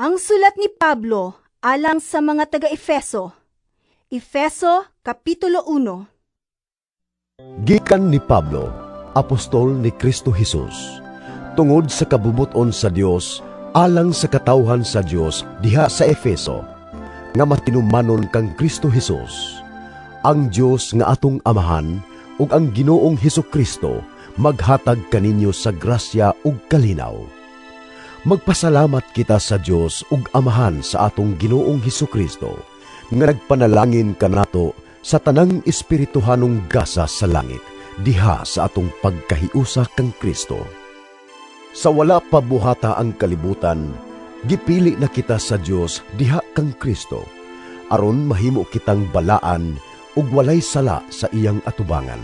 Ang sulat ni Pablo alang sa mga taga-Efeso. Efeso Kapitulo 1. Gikan ni Pablo, apostol ni Kristo Jesus, tungod sa kabubuton sa Dios alang sa katawhan sa Dios diha sa Efeso, nga matinumanon kang Kristo Jesus. Ang Dios nga atong Amahan ug ang Ginoong Hesukristo maghatag kaninyo sa grasya ug kalinaw. Magpasalamat kita sa Dios ug Amahan sa atong Ginoong Hesukristo, nga nagpanalangin kanato sa tanang espirituhanong gasa sa langit diha sa atong pagkahiusa kang Kristo. Sa wala pa buhata ang kalibutan, gipili na kita sa Dios diha kang Kristo, aron mahimo kitang balaan ug walay sala sa iyang atubangan.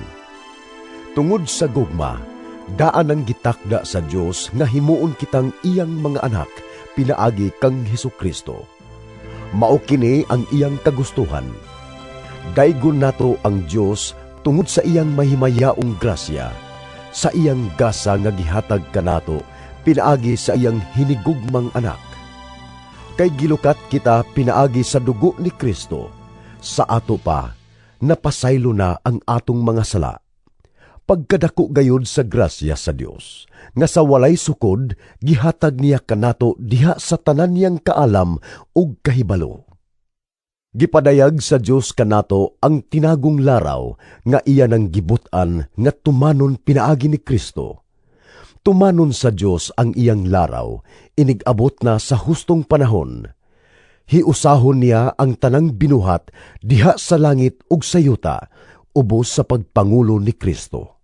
Tungod sa gugma, daan ang gitakda sa Dios nga himuon kitang iyang mga anak pinaagi kang Hesukristo. Mao kini ang iyang kagustuhan. Daygon nato ang Dios tungod sa iyang mahimayaong grasya, sa iyang gasa nga gihatag kanato pinaagi sa iyang hinigugmang anak. Kay gilukat kita pinaagi sa dugo ni Kristo, sa ato pa napasaylo na ang atong mga sala. Pagkadako gayud sa grasya sa Dios, nga sa walay sukod gihatag niya kanato diha sa tanan niyang kaalam ug kahibalo. Gipadayag sa Dios kanato ang tinagong laraw nga iya nang gibutan nga tumanon pinaagi ni Kristo. Tumanon sa Dios ang iyang laraw, inigabot na sa hustong panahon. Hiusahon niya ang tanang binuhat diha sa langit ug sa yuta, ubos sa pagpangulo ni Kristo.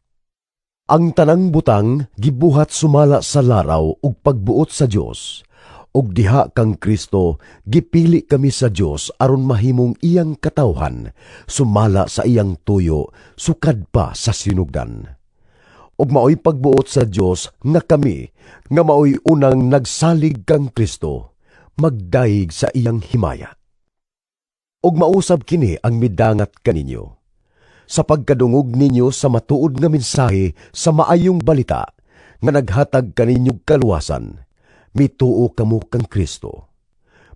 Ang tanang butang gibuhat sumala sa laraw ug pagbuot sa Dios, ug diha kang Kristo gipili kami sa Dios aron mahimong iyang katawhan, sumala sa iyang tuyo sukad pa sa sinugdan. Ug maoy pagbuot sa Dios nga kami nga maoy unang nagsalig kang Kristo, magdaig sa iyang himaya. Ug mausab kini ang midangat kaninyo, sa pagkadungog ninyo sa matuod nga mensahe sa maayong balita, nga naghatag kaninyong kaluwasan, mituo kamo kang Kristo.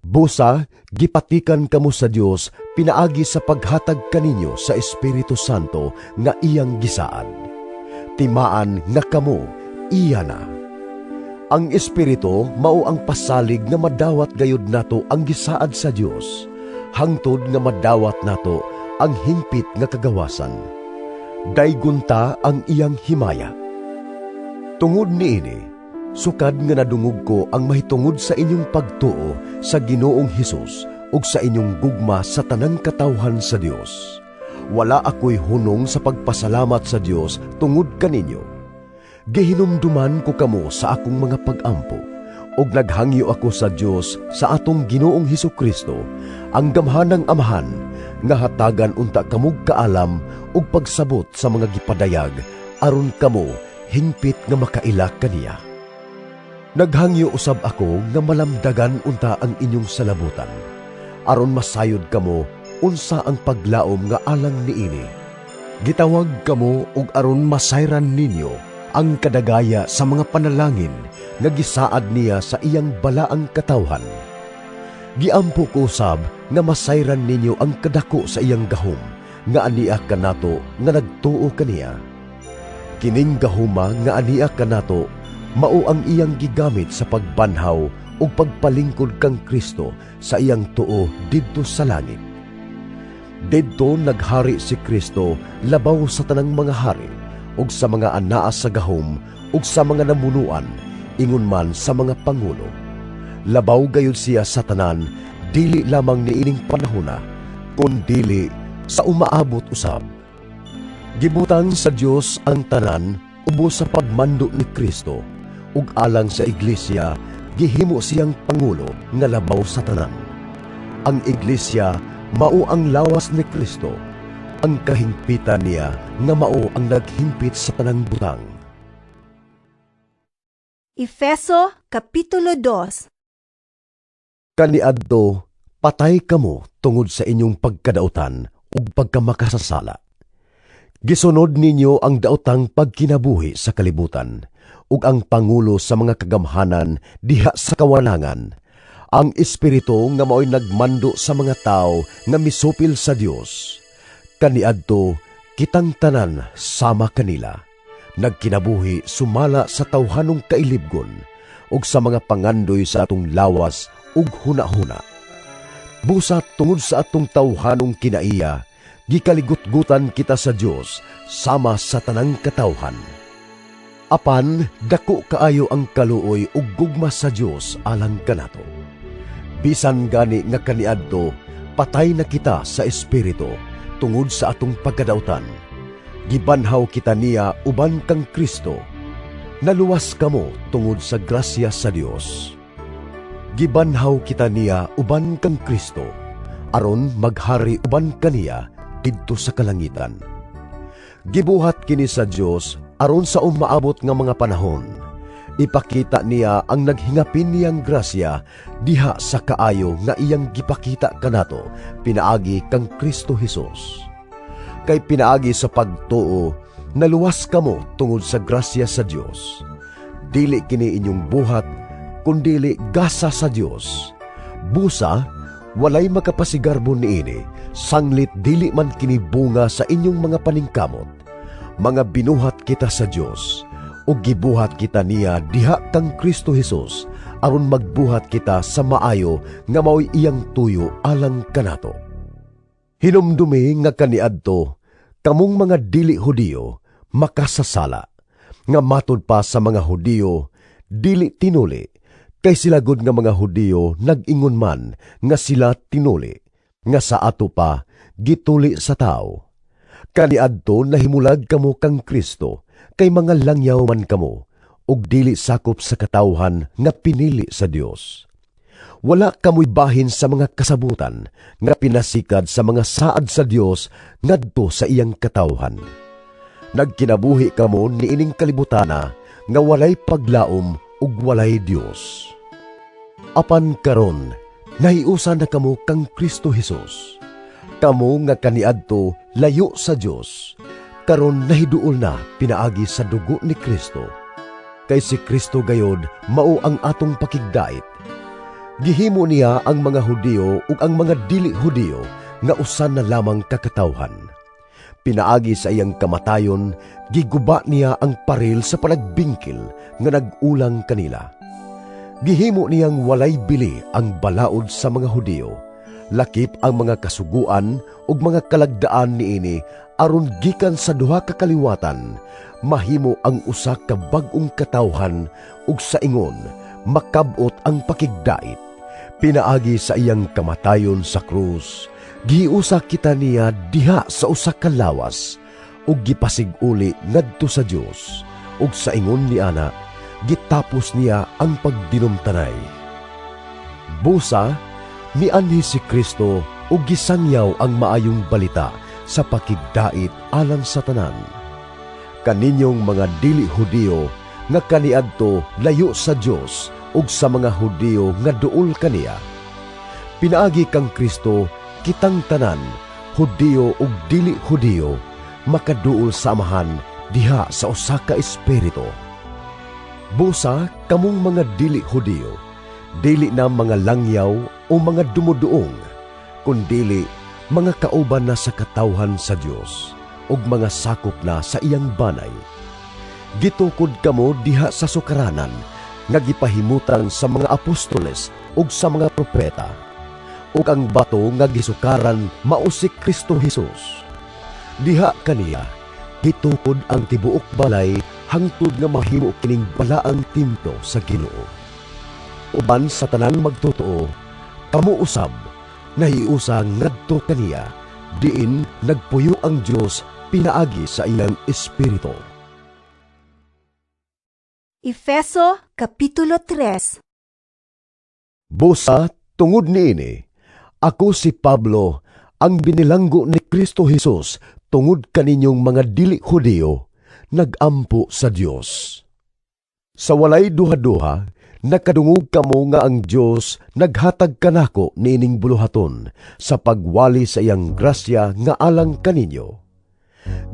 Busa, gipatikan kamo sa Dios pinaagi sa paghatag kaninyo sa Espiritu Santo nga iyang gisaad. Timaan nga kamo, iya na. Ang Espiritu mao ang pasalig nga madawat gayud nato ang gisaad sa Dios, hangtod nga madawat nato ang hingpit nga kagawasan. Daygunta ang iyang himaya. Tungod niini, sukad nga nadungog ko ang mahitungod sa inyong pagtuo sa Ginoong Hesus ug sa inyong gugma sa tanang katawhan sa Dios. Wala ako'y hunong sa pagpasalamat sa Dios tungod kaninyo. Gihinumduman ko kamo sa akong mga pag-ampo, ug naghangyo ako sa Dios sa atong Ginoong Hesukristo, ang gamhanang Amahan, nga hatagan unta kamog kaalam ug pagsabot sa mga gipadayag, aron kamo hingpit nga makaila kaniya. Naghangyo usab ako nga malamdagan unta ang inyong salabutan, aron masayod kamo unsa ang paglaom nga alang niini. Gitawag kamo ug aron masayran ninyo ang kadagaya sa mga panalangin nga gisaad niya sa iyang balaang katawhan. Giampo ko usab nga masayran ninyo ang kadako sa iyang gahom, nga aniya kanato nga nagtuo kaniya. Kining gahuma nga aniya kanato, mao ang iyang gigamit sa pagbanhaw ug pagpalingkod kang Kristo sa iyang tuo didto sa langit. Didto naghari si Kristo labaw sa tanang mga hari, ug sa mga anaa sa gahom, ug sa mga namunuan, ingon man sa mga pangulo. Labaw gayud siya sa tanan, dili lamang niining panahona, kundili sa umaabot usab. Gibutang sa Dios ang tanan ubos sa pagmando ni Kristo, ug alang sa iglesia gihimo siyang pangulo nga labaw sa tanan. Ang iglesia mao ang lawas ni Kristo, ang kahingpitan niya nga mao ang naghimpit sa tanang butang. Efeso Kapitulo 2. Kaniadto, patay kamo tungod sa inyong pagkadautan ug pagkamakasasala. Gisunod ninyo ang daotang pagkinabuhi sa kalibutan, ug ang pangulo sa mga kagamhanan diha sa kawalangan, ang Espiritu nga mao'y nagmando sa mga tao nga misupil sa Dios. Kaniadto kitang tanan sama kanila, nagkinabuhi sumala sa tawhanong kailibgon ug sa mga pangandoy sa atong lawas ug hunahuna. Busa tungod sa atong tawhanong kinaiya, gikaligut-gutan kita sa Dios sama sa tanang katawhan. Apan dako kaayo ang kaluoy ug gugma sa Dios alang kanato. Bisan gani nga kaniadto, patay na kita sa espiritu tungod sa atong pagkadautan. Gibanhaw kita niya uban kang Kristo. Naluwas kamo tungod sa grasya sa Dios. Gibanhaw kita niya uban kang Kristo, aron maghari uban kaniya didto sa kalangitan. Gibuhat kini sa Dios aron sa umaabot nga mga panahon, ipakita niya ang naghingapin niyang grasya diha sa kaayo nga iyang gipakita kanato pinaagi kang Kristo Jesus. Kay pinaagi sa pagtuo, naluwas kamo tungod sa grasya sa Dios. Dili kini inyong buhat, kundili gasa sa Dios. Busa, walay makapasigarbo niini, sanglit dili man kini bunga sa inyong mga paningkamot. Mga binuhat kita sa Dios, ug gibuhat kita niya diha kang Kristo Jesus, aron magbuhat kita sa maayo nga mao'y iyang tuyo alang kanato. Hinumdumi nga kaniadto, kamong mga dili Hudiyo makasasala, nga matud pa sa mga Hudiyo dili tinuli, kay sila gud nga mga Hudiyo nag-ingon man nga sila tinuli, nga sa ato pa gituli sa tao. Kaniadto nahimulag kamo kang Kristo, kay mga langyaw man kamo, ug dili sakop sa katawhan nga pinili sa Dios. Wala kamoy bahin sa mga kasabutan nga pinasikad sa mga saad sa Dios ngadto sa iyang katawhan. Nagkinabuhi kamo niining kalibutana nga walay paglaom ug walay Dios. Apan karon nahiusa na kamo kang Kristo Jesus. Kamo nga kaniadto layo sa Dios, karon nahiduol na pinaagi sa dugo ni Kristo. Kay si Kristo gayod mao ang atong pakigdait. Gihimo niya ang mga Hudiyo ug ang mga dili Hudiyo nga usan na lamang kakatawhan. Pinaagi sa iyang kamatayon, giguba niya ang paril sa panagbingkil nga nag-ulang kanila. Gihimo niyang walay bili ang balaod sa mga Hudiyo, lakip ang mga kasuguan ug mga kalagdaan niini aron gikan sa duha ka kaliwatan mahimo ang usa ka bag-ong katawhan ug sa ingon makab-ot ang pakigdait. Pinaagi sa iyang kamatayon sa krus, giusa kita niya diha sa usa ka lawas ug gipasig-uli ngadto sa Dios, ug sa ingon ni ana gitapos niya ang pagdinumtanay. Busa mianhi si Kristo ug gisangyaw ang maayong balita sa pakigdait alang sa tanan. Kaninyong mga dili Hudiyo nga kaniadto layo sa Dios ug sa mga Hudiyo nga duol kaniya. Pinaagi kang Kristo kitang tanan, Hudiyo ug dili Hudiyo, makaduol sa amahan diha sa usa ka espiritu. Busa kamong mga dili Hudiyo, dili na mga langyaw o mga dumuduong, kundili mga kauban na sa katawhan sa Dios ug mga sakop na sa iyang banay. Gitukod kamo diha sa sukaranan nga gipahimutan sa mga apostoles ug sa mga propeta, ug ang bato nga gisukaran mao si Kristo Jesus. Diha kaniya gitukod ang tibuok balay hangtod nga mahimo kining balaang templo sa Ginoo. Uban sa tanang magtotoo, kamo usab nahiusa ngadto kaniya, diin nagpuyo ang Dios pinaagi sa iyang espiritu. Efeso Kapitulo 3. Busa tungod niini, ako si Pablo, ang binilanggo ni Kristo Jesus tungod kaninyong mga dili Hudiyo, nagampo sa Dios. Sa walay duha-duha, nakadungog kamo nga ang Dios naghatag kanako niining buluhaton sa pagwali sa iyang grasya nga alang kaninyo.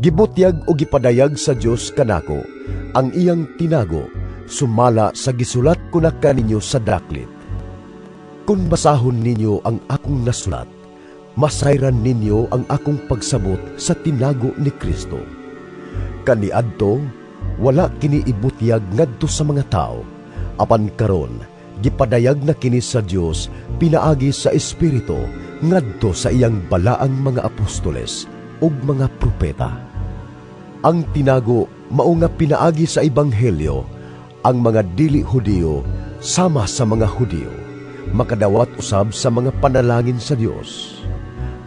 Gibutyag o gipadayag sa Dios kanako ang iyang tinago sumala sa gisulat ko na kaninyo sa daklit. Kung basahon ninyo ang akong nasulat, masayran ninyo ang akong pagsabot sa tinago ni Kristo. Kaniadto, wala kini ibutyag ngadto sa mga tao, apan karon gipadayag na kini sa Dios pinaagi sa Espiritu ngadto sa iyang balaang mga apostoles ug mga propeta. Ang tinago mao nga pinaagi sa ebanghelyo, ang mga dili Hudiyo sama sa mga Hudiyo, makadawat usab sa mga panalangin sa Dios.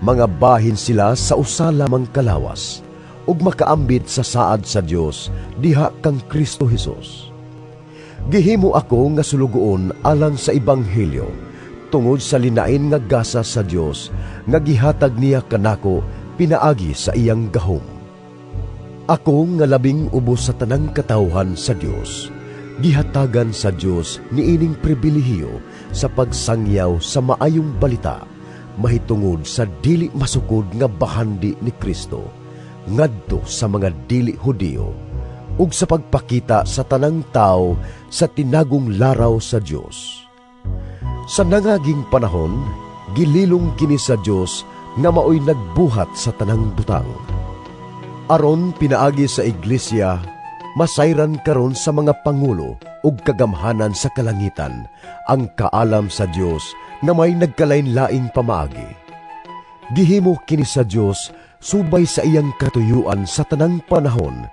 Mga bahin sila sa usa lamang kalawas, ug makaambit sa saad sa Dios diha kang Kristo Hesus. Gihimo ako nga sulugoon alang sa ebanghelyo tungod sa linain nga gasa sa Dios nga gihatag niya kanako pinaagi sa iyang gahom. Ako nga labing ubos sa tanang katawhan sa Dios, gihatagan sa Dios niining pribilehiyo sa pagsangyaw sa maayong balita mahitungod sa dili masukod nga bahandi ni Kristo ngadto sa mga dili Hudiyo ug sa pagpakita sa tanang tao sa tinagong laraw sa Dios. Sa nangaging panahon, gililong kini sa Dios nga maoy nagbuhat sa tanang butang. Aron pinaagi sa iglesia, masayran karon sa mga pangulo ug kagamhanan sa kalangitan ang kaalam sa Dios na may nagkalain-laing pamaagi. Gihimo kini sa Dios subay sa iyang katuyuan sa tanang panahon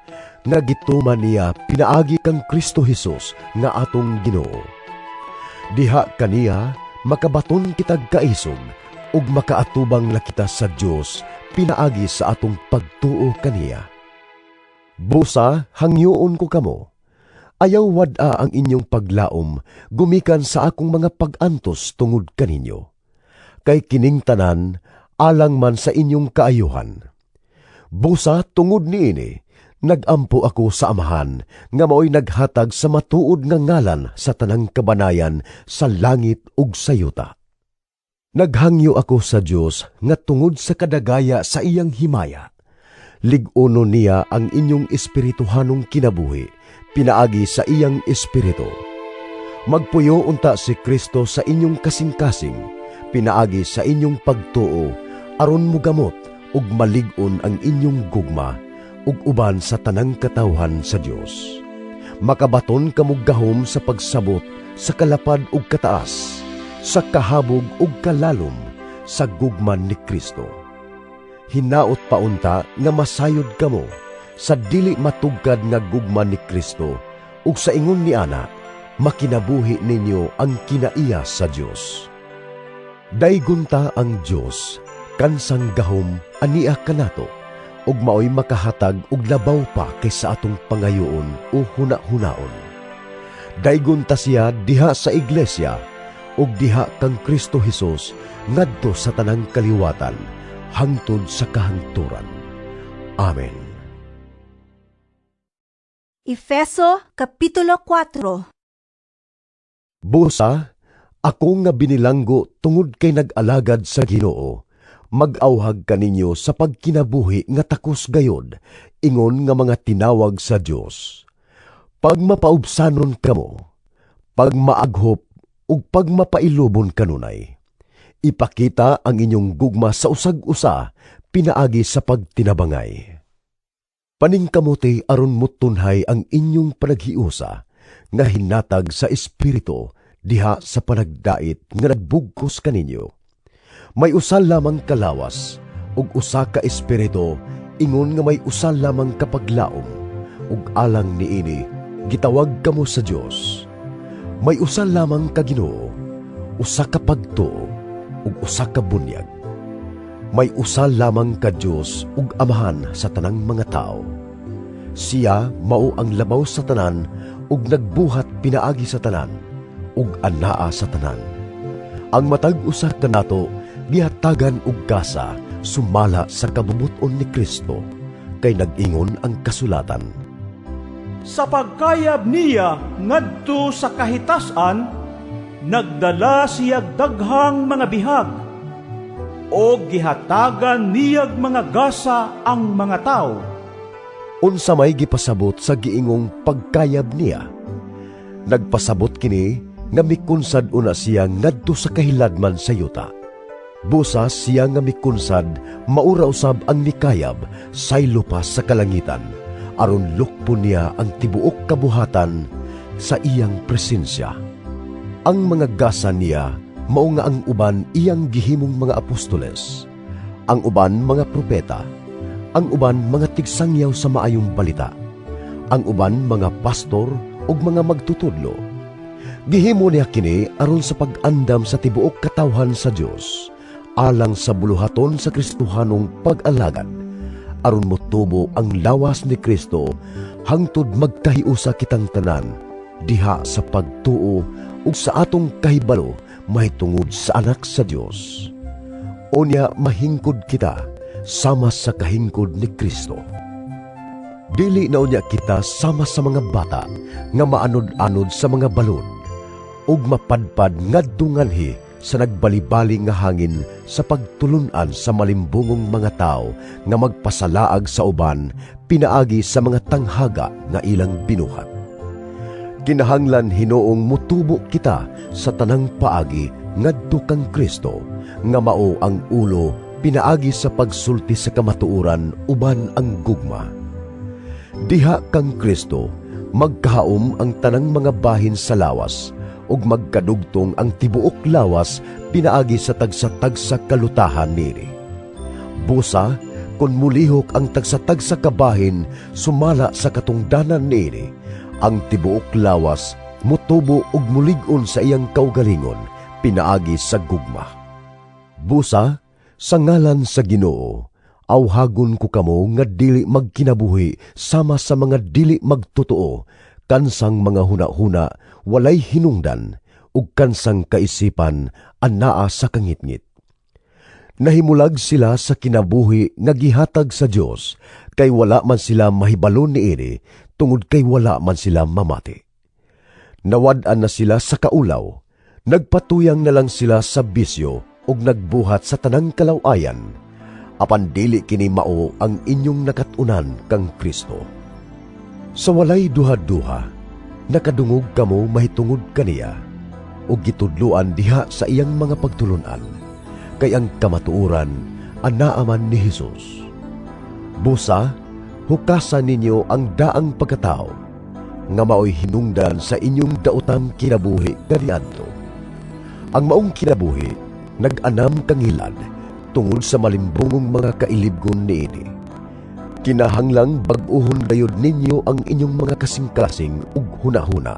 nga gituman niya pinaagi kang Kristo Hesus nga atong Ginoo. Diha kaniya makabaton kitag kaisog ug makaatubang lakita sa Dios pinaagi sa atong pagtuo kaniya. Busa, hangyoon ko kamo. Ayaw wad-a ang inyong paglaom gumikan sa akong mga pag-antos tungod kaninyo. Kay kining tanan, alang man sa inyong kaayuhan. Busa tungod niini, nagampo ako sa Amahan nga maoy naghatag sa matuod nga ngalan sa tanang kabanayan sa langit ug sa yuta. Naghangyo ako sa Dios nga tungod sa kadagaya sa iyang himaya, lig-uno niya ang inyong espirituhanong kinabuhi, pinaagi sa iyang espiritu. Magpuyo unta si Kristo sa inyong kasing-kasing, pinaagi sa inyong pagtuo, aron mugamot ug malig-on ang inyong gugma, ug uban sa tanang katawhan sa Dios. Makabaton kamog gahom sa pagsabot sa kalapad ug kataas, sa kahabog ug kalalom sa gugman ni Kristo. Hinaot paunta nga masayod kamo sa dili matugkad nga gugman ni Kristo ug sa ingon ni ana makinabuhi ninyo ang kinaiya sa Dios. Daygunta ang Dios kansang gahom ania kanato ug maoy makahatag og labaw pa kaysa atong pangayoon o huna-hunaon. Daygunta siya diha sa iglesia ug diha kang Kristo Hesus ngadto sa tanang kaliwatan hangtod sa kahangturan. Amen. Efeso Kapitulo 4. Busa, ako nga binilanggo tungod kay nag-alagad sa Ginoo, mag-awhag kaninyo sa pagkinabuhi nga takos gayod, ingon nga mga tinawag sa Dios. Pag mapaubsanon kamo, pag maaghop ug pag mapailubon kanunay, ipakita ang inyong gugma sa usag-usa pinaagi sa pagtinabangay. Paningkamuti aron mutunhay ang inyong panaghiusa nga hinatag sa espiritu diha sa panagdait nga nagbugkos kaninyo. May usa lamang kalawas ug usa ka espiritu, ingon nga may usa lamang kapaglaom ug alang niini gitawag kamo sa Dios. May usa lamang ka Ginoo, usa ka pagtuo ug usa ka bunyag. May usa lamang ka Dios ug Amahan sa tanang mga tao. Siya mao ang labaw sa tanan ug nagbuhat pinaagi sa tanan ug anaa sa tanan. Ang matag usa kanato gihatagan og gasa sumala sa kabubuton ni Kristo, kay nag-ingon ang kasulatan. Sa pagkayab niya ngadto sa kahitasan, nagdala siyag daghang mga bihag, o gihatagan niyag mga gasa ang mga tao. Unsa may gipasabot sa giingong pagkayab niya? Nagpasabot kini nga mikunsad una siya ngadto sa kahiladman sa yuta. Busa siya nga mikunsad maura usab ang nikayab saylo pa sa kalangitan, aron lukpon niya ang tibuok kabuhatan sa iyang presensya. Ang mga gasa niya mao nga ang uban iyang gihimong mga apostoles, ang uban mga propeta, ang uban mga tigsangyaw sa maayong balita, ang uban mga pastor ug mga magtutudlo. Gihimo niya kini aron sa pag-andam sa tibuok katawhan sa Dios, alang sa buluhaton sa Kristohanong pag-alagad, aron motubo ang lawas ni Kristo hangtod magkahiusa kitang tanan diha sa pagtuo ug sa atong kahibalo mahitungod sa anak sa Dios. Unya mahingkod kita sama sa kahingkod ni Kristo. Dili na unya kita sama sa mga bata nga maanod-anod sa mga balon ug mapadpad ngadto nganhi sa nagbalibali nga hangin sa pagtulunan sa malimbungong mga tao nga magpasalaag sa uban pinaagi sa mga tanghaga nga ilang binuhat. Kinahanglan hinuong mutubo kita sa tanang paagi ngadto kang Kristo nga mao ang ulo pinaagi sa pagsulti sa kamatuoran uban ang gugma. Diha kang Kristo magkahaom ang tanang mga bahin sa lawas ug magkadugtong ang tibuok lawas pinaagi sa tagsa-tagsa kalutahan nini. Busa kun mulihok ang tagsa-tagsa kabahin sumala sa katungdanan nini, ang tibuok lawas mutubo ug mulig-on sa iyang kaugalingon pinaagi sa gugma. Busa sa ngalan sa Ginoo awhagon ko kamo nga dili magkinabuhi sama sa mga dili magtotoo, kansang mga huna-huna walay hinungdan ug kansang kaisipan anaa sa kangitngit. Nahimulag sila sa kinabuhi nga gihatag sa Dios, kay wala man sila mahibalon niini tungod kay wala man sila mamati. Nawad-an na sila sa kaulaw, nagpatuyang na lang sila sa bisyo ug nagbuhat sa tanang kalawayan. Apan dili kini mao ang inyong nakatunan kang Kristo. Sa walay duha-duha, nakadungog kamo mahitungod kaniya, ug gitudluan diha sa iyang mga pagtulunan, kay ang kamatuoran anaaman ni Jesus. Busa, hukasan ninyo ang daang pagkatao, nga mao'y hinungdan sa inyong daotang kinabuhi kaniadto. Ang maong kinabuhi, nag-anam kangilad, tungod sa malimbungong mga kailibgon niini. Kinahanglang bag-uhon gayud ninyo ang inyong mga kasing-kasing ug huna-huna.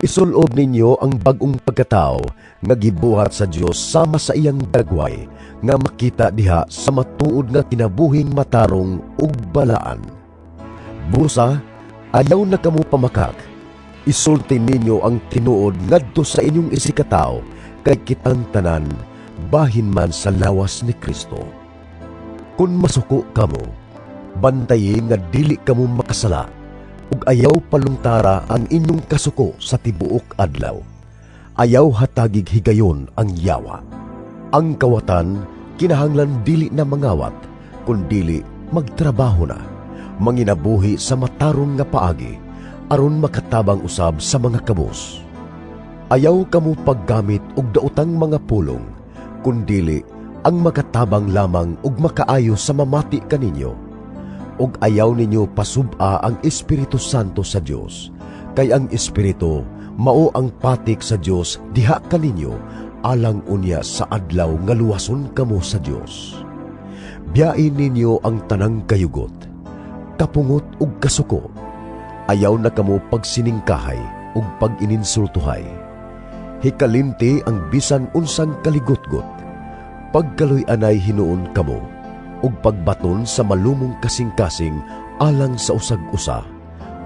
Isulob ninyo ang bag-ong pagkatao nga gibuhat sa Dios sama sa iyang dagway nga makita diha sa matuod nga kinabuhing matarong ug balaan. Busa, ayaw na kamo pamakak. Isulti ninyo ang tinuod ngadto sa inyong isikataw kay kitang tanan bahin man sa lawas ni Kristo. Kung masuko kamo, bantayin nga dili kamo makasala, ug ayaw palungtara ang inyong kasuko sa tibuok adlaw. Ayaw hatagig higayon ang yawa. Ang kawatan, kinahanglan dili na mangawat, kundili magtrabaho na, manginabuhi sa matarong nga paagi, aron makatabang usab sa mga kabos. Ayaw kamo paggamit og daotang mga pulong, kundili ang makatabang lamang ug makaayo sa mamati kaninyo. Ug ayaw ninyo pasub-a ang Espiritu Santo sa Dios, kay ang Espiritu mao ang patik sa Dios diha kaninyo, alang unya sa adlaw nga luwason kamo sa Dios. Biyain ninyo ang tanang kayugot, kapungot ug kasuko. Ayaw na kamo pagsiningkahay ug pag-ininsultuhay. Hikalimti ang bisan unsang kaligotgot, pagkaloy-anay hinuon kamo, ug pagbaton sa malumong kasing-kasing alang sa usag-usa,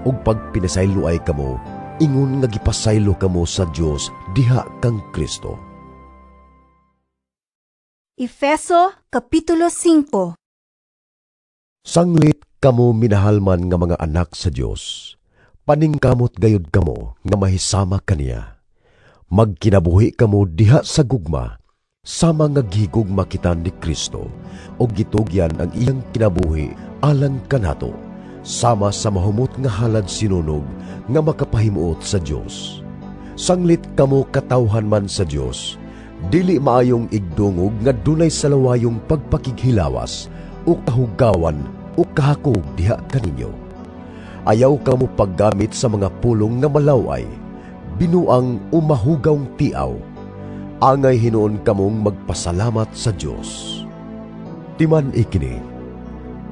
ug pagpinasayloay kamo, ingon nga gipasaylo kamo sa Dios diha kang Kristo. Efeso Kapitulo 5. Sanglit kamo minahalman nga mga anak sa Dios, paningkamot gayud kamo nga mahisama kaniya. Magkinabuhi kamo diha sa gugma, sama nga gigugma kita ni Kristo, o gitugyan ang iyang kinabuhi alang kanato, sama sa mahumot nga halad sinunog nga makapahimuot sa Dios. Sanglit kamo katawhan man sa Dios, dili maayong igdungog nga dunay salawayong pagpakighilawas o kahugawan o kahakog diha kaninyo. Ayaw kamo paggamit sa mga pulong nga malaway, binuang o mahugawng tiaw. Angay hinuon kamong magpasalamat sa Dios. Timan ikini,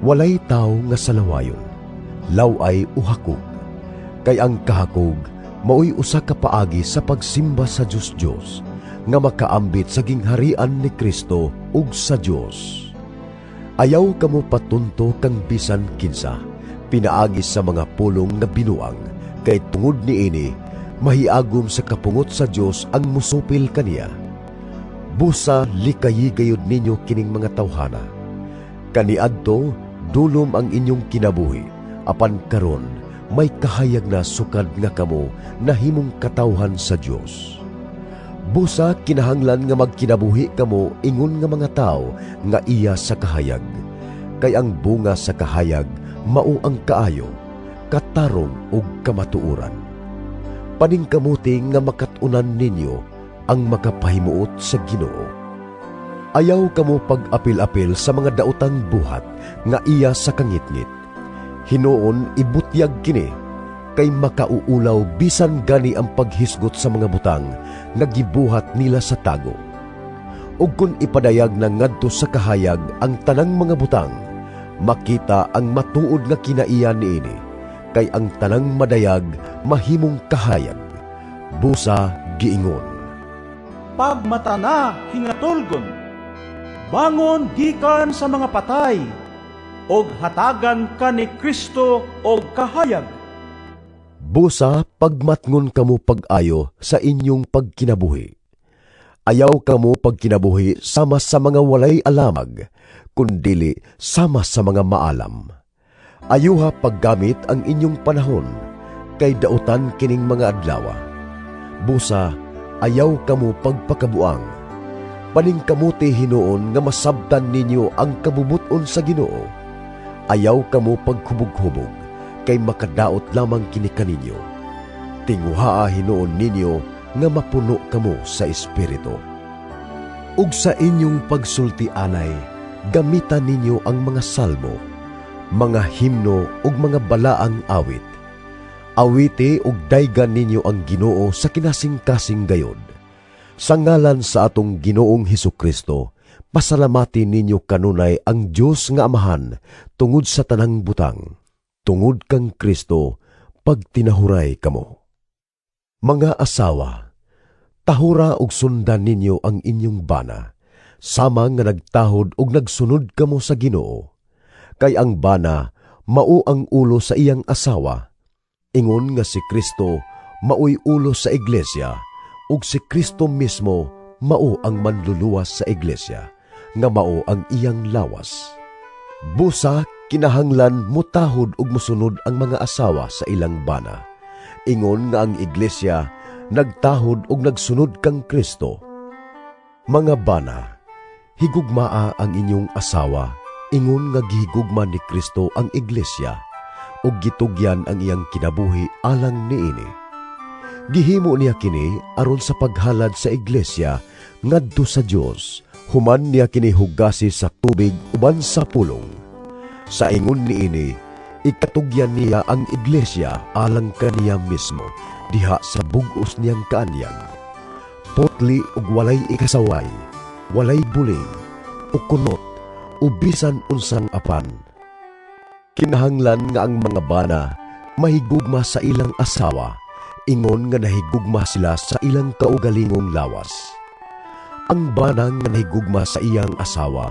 walay tao nga salawayon, laway o hakog. Kay ang kahakog maoy usa ka paagi sa pagsimba sa Dios nga makaambit sa gingharian ni Kristo ug sa Dios. Ayaw kamo patunto kang bisan kinsa pinaagi sa mga pulong nga binuang, kay tungod niini mahiagom sa kapungot sa Dios ang musupil kaniya. Busa likayi gayud ninyo kining mga tawhana. Kaniadto dulom ang inyong kinabuhi, apan karon may kahayag na sukad nga kamo nahimong katawhan sa Dios. Busa kinahanglan nga magkinabuhi kamo ingon nga mga tao nga iya sa kahayag, kay ang bunga sa kahayag mao ang kaayo, katarong ug kamatuoran. Paningkamuti nga makatunan ninyo ang makapahimuot sa Ginoo. Ayaw kamo pag-apil-apil sa mga daotang buhat nga iya sa kangitngit. Hinuon ibutyag kini, kay makauulaw bisan gani ang paghisgot sa mga butang nga gibuhat nila sa tago. Ug kun ipadayag na ngadto sa kahayag ang tanang mga butang, makita ang matuod nga kinaiya niini, kay ang tanang madayag mahimong kahayag. Busa giingon, Pagmata na hingatulgon, bangon gikan sa mga patay, og hatagan ka ni Kristo og kahayag. busa pagmatngon kamo pag-ayo sa inyong pagkinabuhi. Ayaw kamo pagkinabuhi sama sa mga walay alamag, kundili sama sa mga maalam. Ayuha paggamit ang inyong panahon, kay dautan kining mga adlawa. Busa ayaw kamo pagpakabuang. Paningkamuti hinuon nga masabtan ninyo ang kabubuton sa Ginoo. Ayaw kamo paghubog-hubog, kay makadaot lamang kini kaninyo. Tinguhaa hinuon ninyo nga mapuno kamo sa Espiritu. Ug sa inyong pagsulti-anay, gamitan ninyo ang mga salmo, mga himno ug mga balaang awit. Awiti ug daygan ninyo ang Ginoo sa kinasing-kasing gayod. Sa ngalan sa atong Ginoong Hesukristo, pasalamatin ninyo kanunay ang Dios nga Amahan tungod sa tanang butang. Tungod kang Kristo, pagtinahuray kamo. Mga asawa, tahura ug sundan ninyo ang inyong bana, sama nga nagtahod ug nagsunod kamo sa Ginoo. Kay ang bana mao ang ulo sa iyang asawa. Ingon nga si Kristo maoy ulo sa iglesia, ug si Kristo mismo mao ang manluluwas sa iglesia, nga mao ang iyang lawas. Busa kinahanglan mutahod ug musunod ang mga asawa sa ilang bana. Ingon nga ang iglesia nagtahod ug nagsunod kang Kristo. Mga bana, higugmaa ang inyong asawa, ingon nga gihigugma ni Kristo ang iglesia, ug gitugyan ang iyang kinabuhi alang niini. Gihimo niya kini aron sa paghalad sa iglesia ngadto sa Dios, human niya kini hugasi sa tubig uban sa pulong. Sa ingon niini, ikatugyan niya ang iglesia alang kaniya mismo diha sa bug-os niyang kaanyag. Potli ug walay ikasaway, walay buling, o kunot, o bisan unsang apan. Kinahanglan nga ang mga bana mahigugma sa ilang asawa, ingon nga nahigugma sila sa ilang kaugalingong lawas. Ang bana nga nahigugma sa iyang asawa,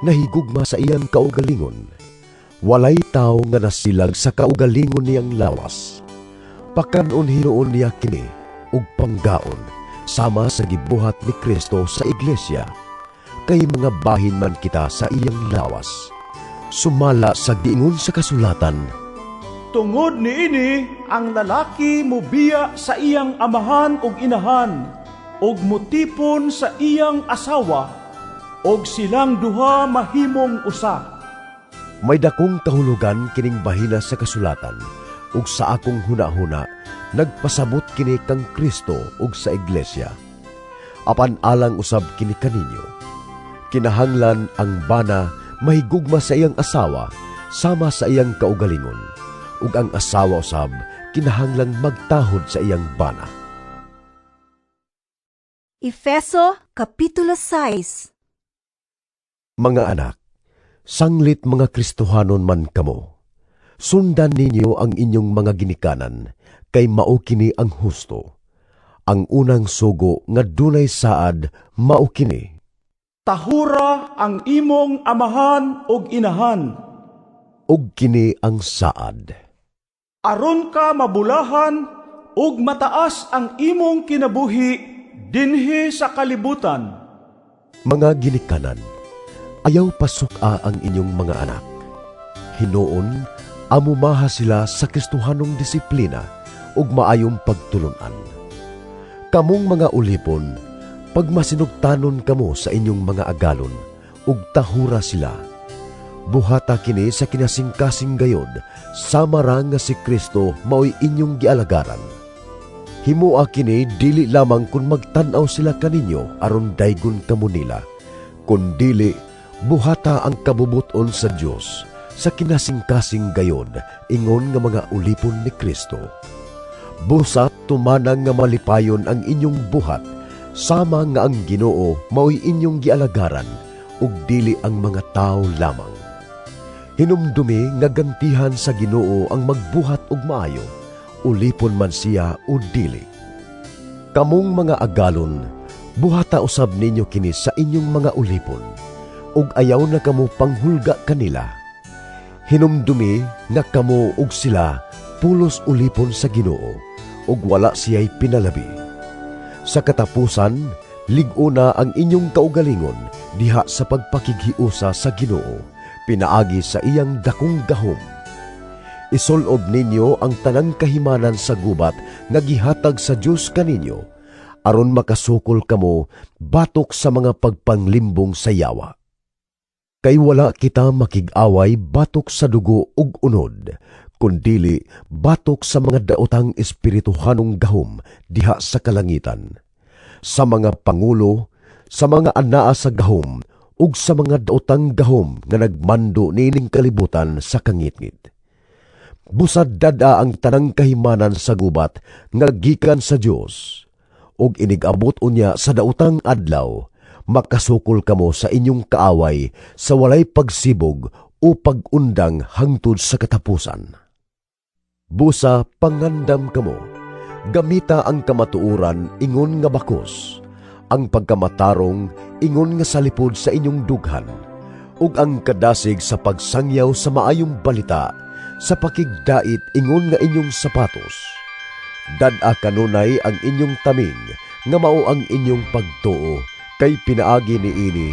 nahigugma sa iyang kaugalingon. Walay tao nga nasilag sa kaugalingon niyang lawas. Pakanon hinuon niya kini, ug panggaon, sama sa gibuhat ni Kristo sa iglesia, kay mga bahin man kita sa iyang lawas. Sumala sa giingon sa kasulatan, Tungod niini ang lalaki mobiya sa iyang amahan ug inahan, ug mutipon sa iyang asawa, ug silang duha mahimong usa. may dakong kahulugan kining bahina sa kasulatan, ug sa akong hunahuna nagpasabot kini kang Kristo ug sa iglesia. Apan alang usab kini kaninyo. Kinahanglan ang bana mahigugma sa iyang asawa sama sa iyang kaugalingon, ug ang asawa usab kinahanglan magtahod sa iyang bana. Efeso Kapitulo 6. Mga anak, sanglit mga Kristohanon man kamo. Sundan ninyo ang inyong mga ginikanan, kay mao kini ang husto. Ang unang sugo nga dunay saad, mao kini. Tahura ang imong amahan ug inahan, Ug kini ang saad. aron ka mabulahan ug mataas ang imong kinabuhi dinhi sa kalibutan. Mga ginikanan, ayaw pasuka ang inyong mga anak. Hinoon, amumaha sila sa Kristohanong disiplina ug maayong pagtulunan. Kamong mga ulipon, pagmasinugtanon kamo sa inyong mga agalon, ug tahura sila. Buhata kini sa kinasingkasing gayod, sama ra nga si Kristo mao'y inyong gialagaran. Himoa kini dili lamang kung magtanaw sila kaninyo aron daygon kamo nila, kundili buhata ang kabubuton sa Dios sa kinasingkasing gayod ingon nga mga ulipon ni Kristo. Busa tumanang nga malipayon ang inyong buhat, sama nga ang Ginoo mao'y inyong gialagaran ug dili ang mga tao lamang. Hinumdumi nga gantihan sa Ginoo ang magbuhat og maayo, ulipon man siya o dili. Kamong mga agalon, buhata usab ninyo kini sa inyong mga ulipon, ug ayaw na kamo panghulga kanila. Hinumdumi nga kamo ug sila pulos ulipon sa Ginoo, ug wala siya'y pinalabi. Sa katapusan, lig-o na ang inyong kaugalingon diha sa pagpakighiusa sa Ginoo, pinaagi sa iyang dakong gahom. Isulob ninyo ang tanang kahimanan sa gubat nga gihatag sa Dios kaninyo, aron makasukol kamo batok sa mga pagpanglimbong sa yawa. Kay wala kita makig-away batok sa dugo ug unod, kundili batok sa mga daotang espirituhanong gahom diha sa kalangitan, sa mga pangulo, sa mga anaa sa gahom, ug sa mga daotang gahom nga nagmando nining kalibutan sa kangitngit. Busad dada ang tanang kahimanan sa gubat nga gikan sa Dios, ug inigabot unya sa daotang adlaw, makasukol kamo sa inyong kaaway sa walay pagsibog o pag-undang hangtod sa katapusan. Busa pangandam kamo, gamita ang kamatuuran ingon nga bakos, ang pagkamatarong ingon nga salipod sa inyong dughan, ug ang kadasig sa pagsangyaw sa maayong balita, sa pakigdait ingon nga inyong sapatos. Dad-a kanunay ang inyong taming, nga mao ang inyong pagtuo, kay pinaagi ni ini,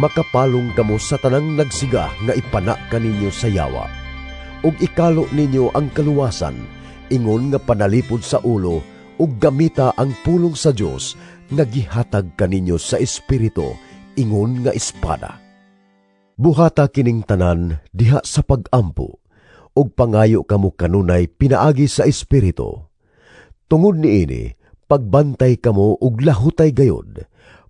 makapalong kamo sa tanang nagsiga nga ipana kaninyo sa yawa. Ug ikalo ninyo ang kaluwasan, ingon nga panalipod sa ulo, ug gamita ang pulong sa Dios nga gihatag kaninyo sa espiritu, ingon nga espada. Buhata kining tanan diha sa pag-ampo, ug pangayo kamo kanunay pinaagi sa espiritu. Tungod niini, pagbantay kamo ug lahutay gayod,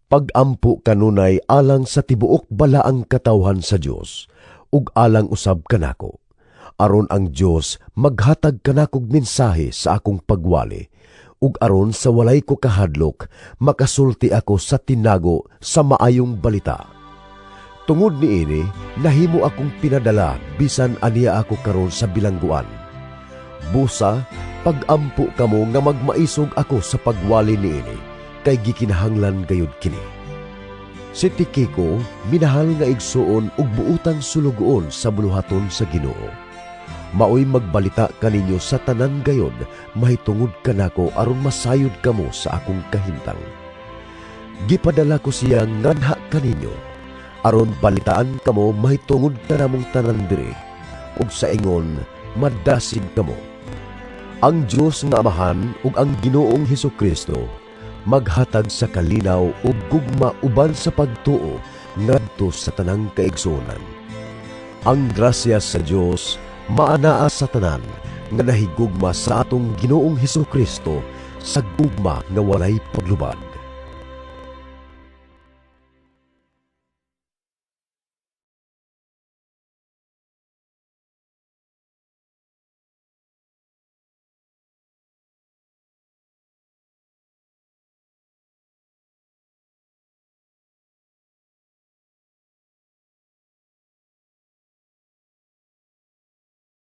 pag-ampo kanunay alang sa tibuok balaang katawhan sa Dios, ug alang usab kanako, aron ang Dios maghatag kanakog mensahe sa akong pagwali, ug aron sa walay ko kahadlok, makasulti ako sa tinago sa maayong balita. Tungod niini, nahimo akong pinadala bisan aniya ako karon sa bilangguan. Busa, pag-ampo kamo nga magmaisog ako sa pagwali niini, kay gikinahanglan gayud kini. Si Tikiko, minahal nga igsuon ug buutang sulugoon sa buluhaton sa Ginoo. Maoy magbalita kaninyo sa tanan gayod, mahitungod kanako aron masayod kamo sa akong kahimtang. Gipadala ko siya nganha kaninyo, aron balitaan kamo mahitungod kanamong tanan diri, ug sa ingon madasid kamo. Ang Dios nga Amahan ug ang Ginoong Hesukristo maghatag sa kalinaw ug gugma uban sa pagtuo ngadto sa tanang kaigsuonan. Ang grasya sa Dios maanaa sa tanan nga nahigugma sa atong Ginoong Hesukristo sa gugma nga walay paglubad.